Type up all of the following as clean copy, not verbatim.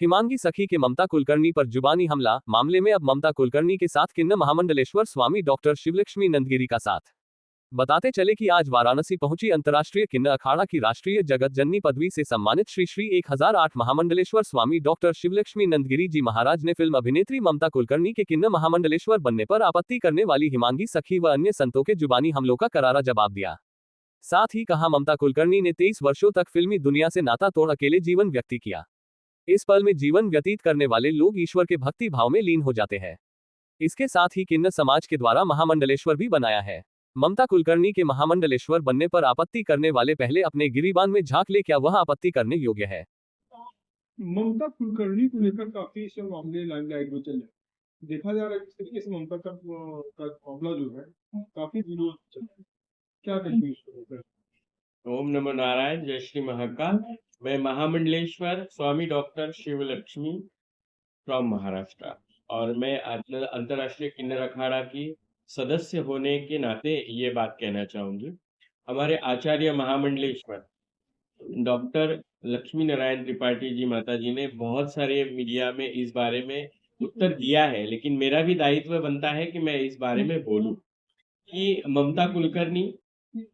हिमांगी सखी के ममता कुलकर्णी पर जुबानी हमला मामले में अब ममता कुलकर्णी के साथ किन्न महामंडलेश्वर स्वामी डॉक्टर शिवलक्ष्मी नंदगिरी का साथ। बताते चले कि आज वाराणसी पहुंची अंतर्राष्ट्रीय किन्न अखाड़ा की राष्ट्रीय जगत जननी पदवी से सम्मानित श्री श्री 1008 महामंडलेश्वर स्वामी डॉक्टर शिवलक्ष्मी नंदगिरी जी महाराज ने फिल्म अभिनेत्री ममता कुलकर्णी के किन्न महामंडलेश्वर बनने पर आपत्ति करने वाली हिमांगी सखी व अन्य संतों के जुबानी हमलों का करारा जवाब दिया। साथ ही कहा, ममता कुलकर्णी ने 23 वर्षों तक फिल्मी दुनिया से नाता तोड़ अकेले जीवन व्यक्त किया। इस पल में जीवन व्यतीत करने वाले लोग ईश्वर के भक्ति भाव में लीन हो जाते हैं। इसके साथ ही किन्न समाज के द्वारा महामंडलेश्वर भी बनाया है। ममता कुलकर्णी के महामंडलेश्वर बनने पर आपत्ति करने वाले पहले अपने गिरिबान में झांक ले, क्या वह आपत्ति करने योग्य है? ममता कुलकर्णी को लेकर काफी सब मामले लाइमलाइट में चल रहे हैं। देखा जा रहा है किस तरीके से ममता का मामला जो है काफी दिनों से चल रहा है। क्या कहते हैं इसको लेकर? ओम नमो नारायण, जय श्री महाकाल। मैं महामंडलेश्वर स्वामी डॉक्टर शिवलक्ष्मी फ्रॉम महाराष्ट्र और मैं अंतर्राष्ट्रीय किन्नर अखाड़ा की सदस्य होने के नाते ये बात कहना चाहूंगी। हमारे आचार्य महामंडलेश्वर डॉक्टर लक्ष्मी नारायण त्रिपाठी जी माता जी ने बहुत सारे मीडिया में इस बारे में उत्तर दिया है, लेकिन मेरा भी दायित्व बनता है कि मैं इस बारे में बोलूं कि ममता कुलकर्णी,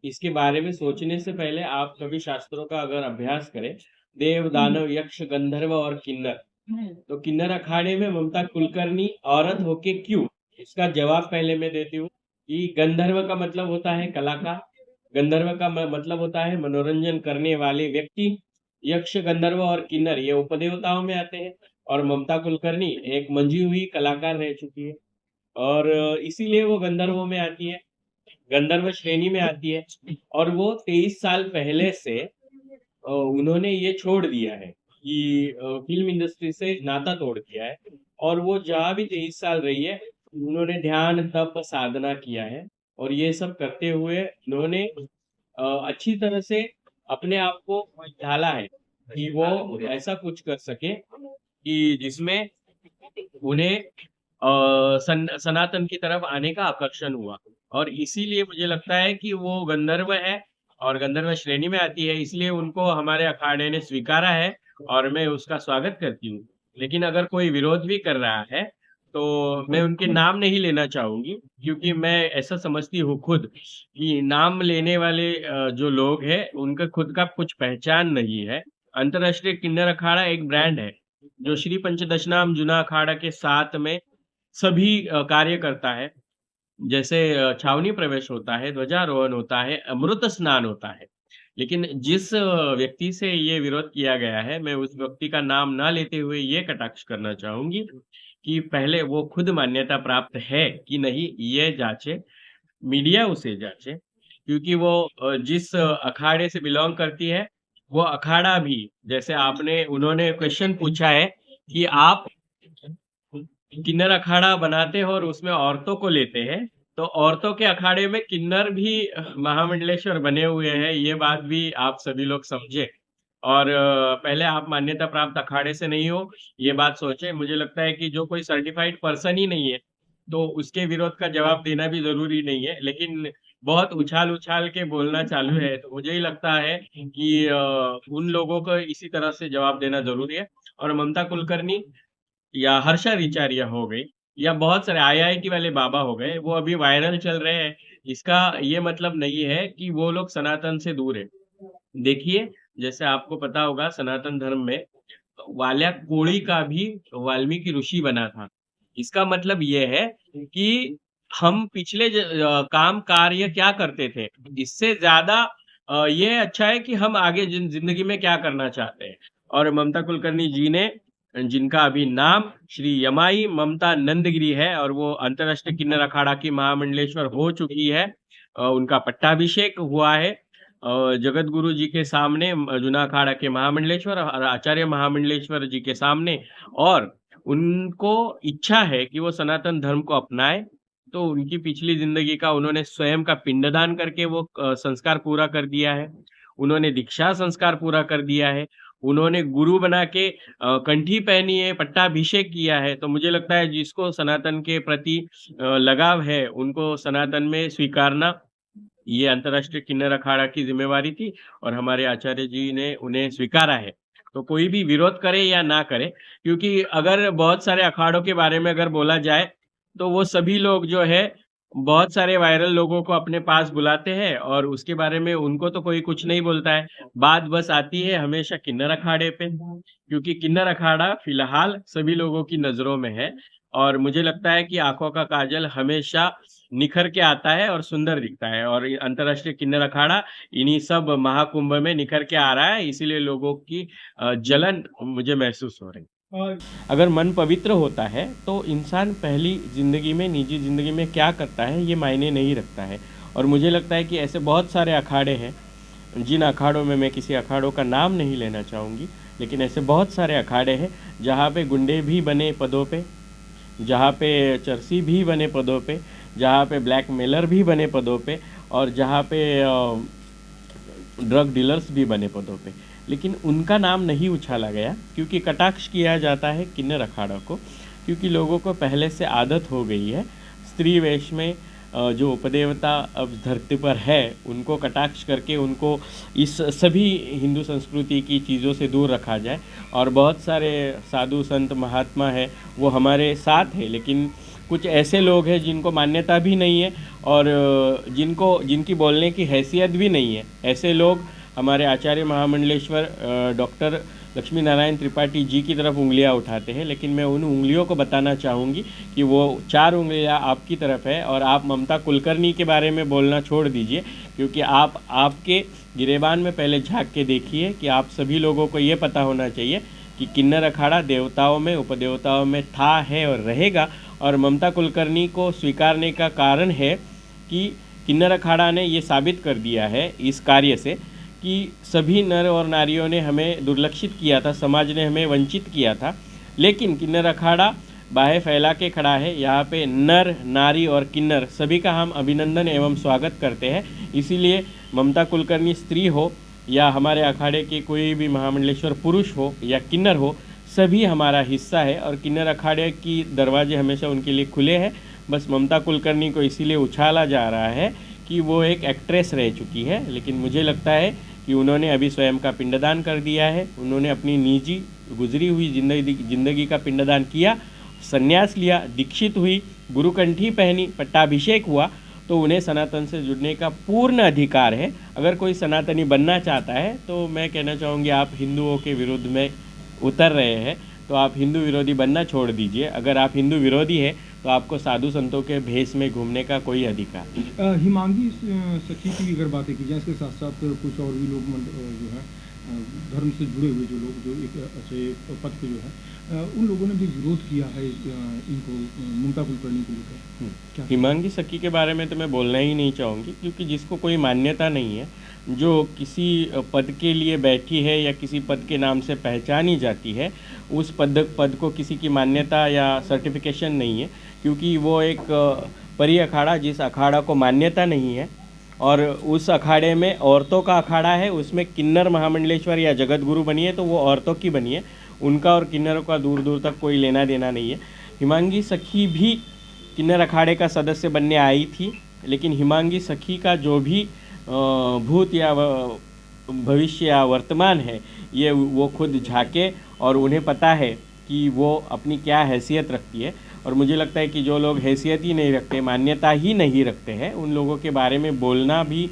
इसके बारे में सोचने से पहले आप सभी शास्त्रों का अगर अभ्यास करें, देव दानव यक्ष गंधर्व और किन्नर, तो किन्नर अखाड़े में ममता कुलकर्णी औरत होके क्यों, इसका जवाब पहले मैं देती हूँ कि गंधर्व का मतलब होता है कलाकार, गंधर्व का मतलब होता है मनोरंजन करने वाले व्यक्ति, यक्ष गंधर्व और किन्नर ये उपदेवताओं में आते हैं और ममता कुलकर्णी एक मंजी हुई कलाकार रह चुकी है और इसीलिए वो गंधर्वों में आती है, गंधर्व श्रेणी में आती है। और वो 23 साल पहले से उन्होंने ये छोड़ दिया है कि फिल्म इंडस्ट्री से नाता तोड़ दिया है और वो जहाँ भी 23 साल रही है उन्होंने ध्यान तप साधना किया है और ये सब करते हुए उन्होंने अच्छी तरह से अपने आप को ढाला है कि वो ऐसा कुछ कर सके कि जिसमें उन्हें सनातन की तरफ आने का आकर्षण हुआ और इसीलिए मुझे लगता है कि वो गंधर्व है और गंधर्व श्रेणी में आती है, इसलिए उनको हमारे अखाड़े ने स्वीकारा है और मैं उसका स्वागत करती हूँ। लेकिन अगर कोई विरोध भी कर रहा है तो मैं उनके नाम नहीं लेना चाहूंगी, क्योंकि मैं ऐसा समझती हूँ खुद कि नाम लेने वाले जो लोग हैं उनका खुद का कुछ पहचान नहीं है। अंतर्राष्ट्रीय किन्नर अखाड़ा एक ब्रांड है जो श्री पंचदशनाम जुना अखाड़ा के साथ में सभी कार्य करता है। जैसे छावनी प्रवेश होता है, ध्वजारोहण होता है, अमृत स्नान होता है। लेकिन जिस व्यक्ति से ये विरोध किया गया है, मैं उस व्यक्ति का नाम ना लेते हुए ये कटाक्ष करना चाहूंगी कि पहले वो खुद मान्यता प्राप्त है कि नहीं ये जांचे, मीडिया उसे जांचे, क्योंकि वो जिस अखाड़े से बिलोंग करती है वो अखाड़ा भी, जैसे उन्होंने क्वेश्चन पूछा है कि आप किन्नर अखाड़ा बनाते हैं और उसमें औरतों को लेते हैं, तो औरतों के अखाड़े में किन्नर भी महामंडलेश्वर बने हुए हैं, ये बात भी आप सभी लोग समझे और पहले आप मान्यता प्राप्त अखाड़े से नहीं हो ये बात सोचे। मुझे लगता है कि जो कोई सर्टिफाइड पर्सन ही नहीं है तो उसके विरोध का जवाब देना भी जरूरी नहीं है, लेकिन बहुत उछाल के बोलना चालू है तो मुझे ही लगता है कि उन लोगों को इसी तरह से जवाब देना जरूरी है। और ममता कुलकर्णी या हर्षा रिचारिया हो गई या बहुत सारे आईआईटी वाले बाबा हो गए, वो अभी वायरल चल रहे हैं, इसका ये मतलब नहीं है कि वो लोग सनातन से दूर है। देखिए, जैसे आपको पता होगा सनातन धर्म में वाल्या कोड़ी का भी वाल्मीकि ऋषि बना था। इसका मतलब ये है कि हम पिछले काम कार्य क्या करते थे, इससे ज्यादा ये अच्छा है कि हम आगे जिंदगी में क्या करना चाहते हैं। और ममता कुलकर्णी जी ने, जिनका अभी नाम श्री यमाई ममता नंदगिरी है और वो अंतर्राष्ट्रीय किन्नर अखाड़ा की महामंडलेश्वर हो चुकी है, उनका पट्टाभिषेक हुआ है जगत गुरु जी के सामने, जुना अखाड़ा के महामंडलेश्वर और आचार्य महामंडलेश्वर जी के सामने, और उनको इच्छा है कि वो सनातन धर्म को अपनाए। तो उनकी पिछली जिंदगी का उन्होंने स्वयं का पिंडदान करके वो संस्कार पूरा कर दिया है, उन्होंने दीक्षा संस्कार पूरा कर दिया है, उन्होंने गुरु बना के कंठी पहनी है, पट्टाभिषेक किया है। तो मुझे लगता है जिसको सनातन के प्रति लगाव है उनको सनातन में स्वीकारना ये अंतर्राष्ट्रीय किन्नर अखाड़ा की जिम्मेवारी थी और हमारे आचार्य जी ने उन्हें स्वीकारा है। तो कोई भी विरोध करे या ना करे, क्योंकि अगर बहुत सारे अखाड़ों के बारे में अगर बोला जाए, तो वो सभी लोग जो है बहुत सारे वायरल लोगों को अपने पास बुलाते हैं और उसके बारे में उनको तो कोई कुछ नहीं बोलता है। बात बस आती है हमेशा किन्नर अखाड़े पे, क्योंकि किन्नर अखाड़ा फिलहाल सभी लोगों की नज़रों में है और मुझे लगता है कि आँखों का काजल हमेशा निखर के आता है और सुंदर दिखता है और ये अंतर्राष्ट्रीय किन्नर अखाड़ा इन्हीं सब महाकुंभ में निखर के आ रहा है, इसीलिए लोगों की जलन मुझे महसूस हो रही है। और अगर मन पवित्र होता है तो इंसान पहली ज़िंदगी में, निजी ज़िंदगी में क्या करता है ये मायने नहीं रखता है और मुझे लगता है कि ऐसे बहुत सारे अखाड़े हैं, जिन अखाड़ों में मैं किसी अखाड़ों का नाम नहीं लेना चाहूँगी, लेकिन ऐसे बहुत सारे अखाड़े हैं जहाँ पे गुंडे भी बने पदों पे, जहाँ पे चरसी भी बने पदों पे, जहाँ पे ब्लैकमेलर भी बने पदों पे और जहाँ पे ड्रग डीलर्स भी बने पदों पे, लेकिन उनका नाम नहीं उछाला गया क्योंकि कटाक्ष किया जाता है किन्नर अखाड़ा को, क्योंकि लोगों को पहले से आदत हो गई है स्त्री वेश में जो उपदेवता अब धरती पर है उनको कटाक्ष करके उनको इस सभी हिंदू संस्कृति की चीज़ों से दूर रखा जाए। और बहुत सारे साधु संत महात्मा है वो हमारे साथ है, लेकिन कुछ ऐसे लोग हैं जिनको मान्यता भी नहीं है और जिनकी बोलने की हैसियत भी नहीं है। ऐसे लोग हमारे आचार्य महामंडलेश्वर डॉक्टर लक्ष्मी नारायण त्रिपाठी जी की तरफ उंगलियां उठाते हैं, लेकिन मैं उन उंगलियों को बताना चाहूँगी कि वो 4 उंगलियां आपकी तरफ है और आप ममता कुलकर्णी के बारे में बोलना छोड़ दीजिए, क्योंकि आपके गिरेबान में पहले झांक के देखिए कि आप सभी लोगों को ये पता होना चाहिए कि किन्नर अखाड़ा देवताओं में, उपदेवताओं में था, है और रहेगा। और ममता कुलकर्णी को स्वीकारने का कारण है कि किन्नर अखाड़ा ने ये साबित कर दिया है इस कार्य से कि सभी नर और नारियों ने हमें दुर्लक्षित किया था, समाज ने हमें वंचित किया था, लेकिन किन्नर अखाड़ा बाहें फैला के खड़ा है। यहाँ पे नर, नारी और किन्नर सभी का हम अभिनंदन एवं स्वागत करते हैं। इसीलिए ममता कुलकर्णी स्त्री हो या हमारे अखाड़े के कोई भी महामंडलेश्वर पुरुष हो या किन्नर हो, सभी हमारा हिस्सा है और किन्नर अखाड़े की दरवाजे हमेशा उनके लिए खुले हैं। बस ममता कुलकर्णी को इसीलिए उछाला जा रहा है कि वो एक एक्ट्रेस रह चुकी है, लेकिन मुझे लगता है कि उन्होंने अभी स्वयं का पिंडदान कर दिया है। उन्होंने अपनी निजी गुजरी हुई जिंदगी का पिंडदान किया, संन्यास लिया, दीक्षित हुई, गुरुकंठी पहनी, पट्टाभिषेक हुआ, तो उन्हें सनातन से जुड़ने का पूर्ण अधिकार है। अगर कोई सनातनी बनना चाहता है तो मैं कहना चाहूँगी आप हिंदुओं के विरुद्ध में उतर रहे हैं, तो आप हिंदू विरोधी बनना छोड़ दीजिए। अगर आप हिंदू विरोधी है तो आपको साधु संतों के भेष में घूमने का कोई अधिकार नहीं। हिमांगी सखी की अगर बातें की जाए, इसके साथ साथ कुछ और भी लोग जो है धर्म से जुड़े हुए जो लोग जो एक अच्छे पद पे जो है उन लोगों ने भी विरोध किया है इनको ममता कुलकर्णी को लेकर। क्या हिमांगी सखी के बारे में तो मैं बोलना ही नहीं चाहूँगी, क्योंकि जिसको कोई मान्यता नहीं है, जो किसी पद के लिए बैठी है या किसी पद के नाम से पहचानी जाती है, उस पद को किसी की मान्यता या सर्टिफिकेशन नहीं है, क्योंकि वो एक परी अखाड़ा, जिस अखाड़ा को मान्यता नहीं है और उस अखाड़े में औरतों का अखाड़ा है, उसमें किन्नर महामंडलेश्वर या जगत गुरु बनी है तो वो औरतों की बनी है, उनका और किन्नरों का दूर दूर तक कोई लेना देना नहीं है। हिमांगी सखी भी किन्नर अखाड़े का सदस्य बनने आई थी, लेकिन हिमांगी सखी का जो भी भूत या भविष्य या वर्तमान है ये वो खुद झांके और उन्हें पता है कि वो अपनी क्या हैसियत रखती है। और मुझे लगता है कि जो लोग हैसियत ही नहीं रखते, मान्यता ही नहीं रखते हैं, उन लोगों के बारे में बोलना भी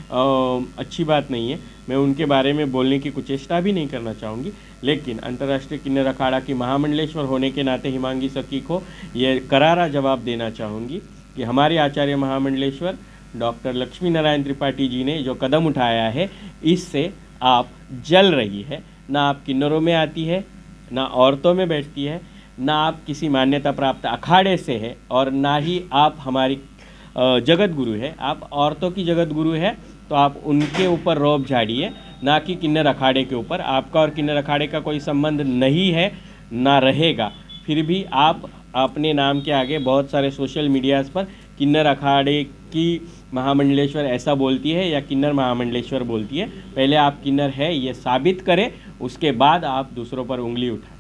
अच्छी बात नहीं है। मैं उनके बारे में बोलने की कुचेष्टा भी नहीं करना चाहूँगी, लेकिन अंतर्राष्ट्रीय किन्नर अखाड़ा की महामंडलेश्वर होने के नाते हिमांगी सखी को ये करारा जवाब देना चाहूँगी कि हमारे आचार्य महामंडलेश्वर डॉक्टर लक्ष्मी नारायण त्रिपाठी जी ने जो कदम उठाया है, इससे आप जल रही है। ना आप किन्नरों में आती है, ना औरतों में बैठती है, ना आप किसी मान्यता प्राप्त अखाड़े से है और ना ही आप हमारी जगत गुरु है। आप औरतों की जगत गुरु है तो आप उनके ऊपर रौब झाड़िए, ना कि किन्नर अखाड़े के ऊपर। आपका और किन्नर अखाड़े का कोई संबंध नहीं है, ना रहेगा। फिर भी आप अपने नाम के आगे बहुत सारे सोशल मीडियाज़ पर किन्नर अखाड़े की महामंडलेश्वर ऐसा बोलती है या किन्नर महामंडलेश्वर बोलती है। पहले आप किन्नर है ये साबित करें, उसके बाद आप दूसरों पर उंगली उठाएं।